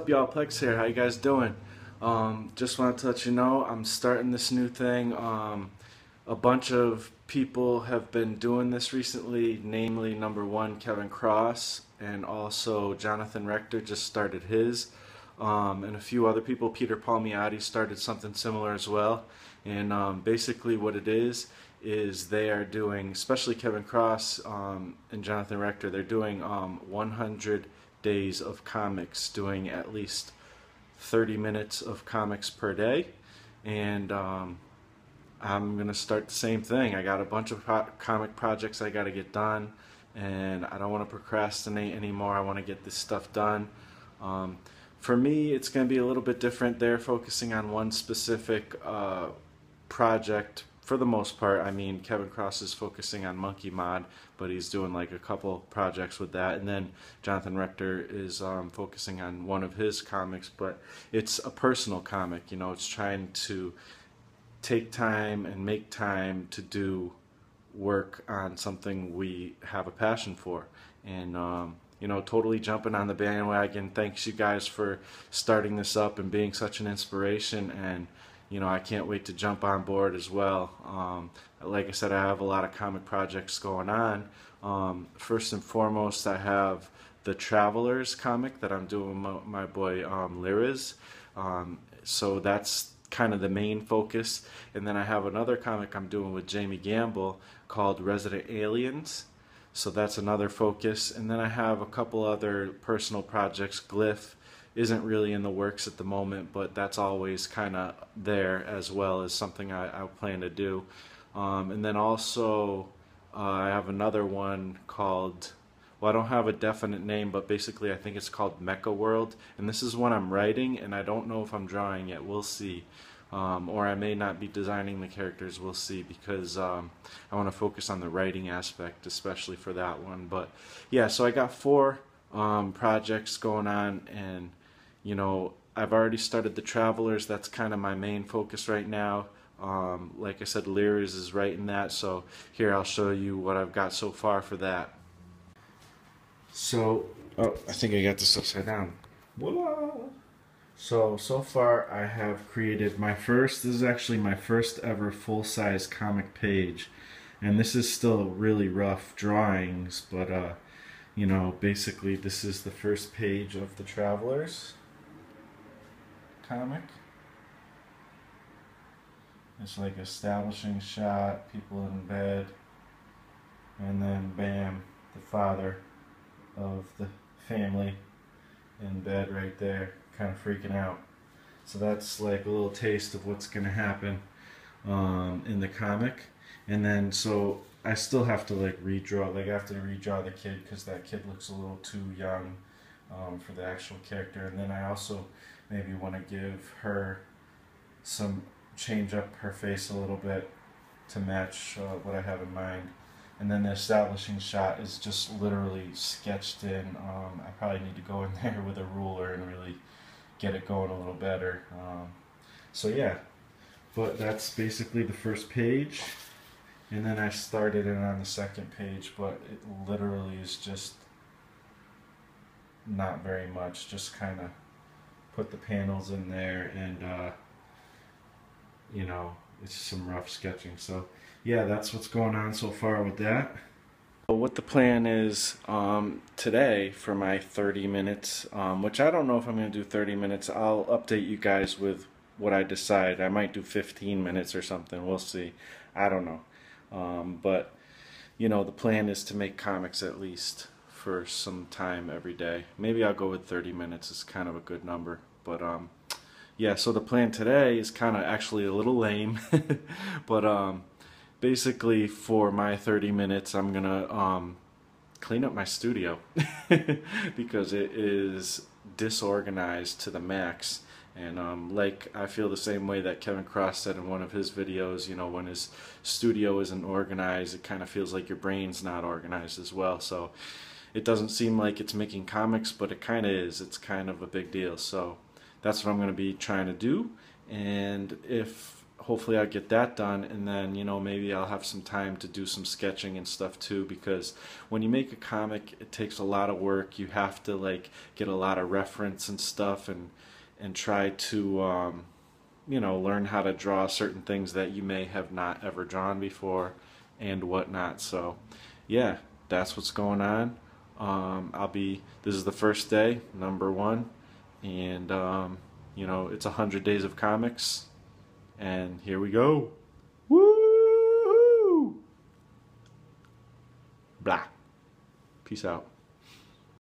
up, y'all? Plex here. How you guys doing? Just wanted to let you know I'm starting this new thing. A bunch of people have been doing this recently, namely number one, Kevin Cross, and also Jonathan Rector just started his. And a few other people, Peter Palmiotti, started something similar as well. And basically what it is they are doing, especially Kevin Cross and Jonathan Rector, they're doing 100 days of comics, doing at least 30 minutes of comics per day. And I'm going to start the same thing. I got a bunch of comic projects I got to get done, and I don't want to procrastinate anymore. I want to get this stuff done. For me, it's going to be a little bit different. They're focusing on one specific project for the most part. I mean, Kevin Cross is focusing on Monkey Mod, but he's doing like a couple projects with that. And then Jonathan Rector is focusing on one of his comics, but it's a personal comic. You know, it's trying to take time and make time to do work on something we have a passion for. And you know, totally jumping on the bandwagon. Thanks you guys for starting this up and being such an inspiration, and you know, I can't wait to jump on board as well. Like I said, I have a lot of comic projects going on. First and foremost, I have the Travelers comic that I'm doing with my boy Lyriz. So that's kind of the main focus. And then I have another comic I'm doing with Jamie Gamble called Resident Aliens. So that's another focus. And then I have a couple other personal projects. Glyph isn't really in the works at the moment, but that's always kind of there as well as something I plan to do. And then also I have another one called, well, I don't have a definite name, but basically I think it's called Mecha World. And this is one I'm writing, and I don't know if I'm drawing yet. We'll see. Or I may not be designing the characters. We'll see, because I want to focus on the writing aspect, especially for that one. But yeah, so I got 4 projects going on, and you know, I've already started the Travelers. That's kind of my main focus right now. Like I said, Lyriz is writing that, so here I'll show you what I've got so far for that. So, oh, I think I got this upside down. Voila! So far I have created my first, this is actually my first ever full-size comic page. And this is still really rough drawings, but you know, basically this is the first page of the Travelers comic. It's like establishing shot, people in bed, and then bam, the father of the family in bed right there, kind of freaking out. So that's like a little taste of what's going to happen in the comic. And then so I still have to like redraw, like I have to redraw the kid because that kid looks a little too young for the actual character. And then I also maybe want to give her some, change up her face a little bit to match what I have in mind. And then the establishing shot is just literally sketched in. I probably need to go in there with a ruler and really get it going a little better. So yeah, but that's basically the first page. And then I started it on the second page, but it literally is just not very much. Just kind of put the panels in there, and you know, it's some rough sketching. So yeah, that's what's going on so far with that. What the plan is today for my 30 minutes, which I don't know if I'm going to do 30 minutes. I'll update you guys with what I decide. I might do 15 minutes or something. We'll see. I don't know. But you know, the plan is to make comics at least for some time every day. Maybe I'll go with 30 minutes. It's kind of a good number. But yeah, so the plan today is kind of actually a little lame. But basically for my 30 minutes I'm gonna clean up my studio because it is disorganized to the max. And like, I feel the same way that Kevin Cross said in one of his videos, you know, when his studio isn't organized, it kind of feels like your brain's not organized as well. So it doesn't seem like it's making comics, but it kind of is. It's kind of a big deal. So that's what I'm going to be trying to do. And if hopefully I'll get that done, and then, you know, maybe I'll have some time to do some sketching and stuff too, because when you make a comic, it takes a lot of work. You have to like get a lot of reference and stuff, and try to you know, learn how to draw certain things that you may have not ever drawn before and whatnot. So yeah, that's what's going on. This is the first day, number one, and you know, it's 100 days of comics, and here we go. Woo! Blah. Peace out.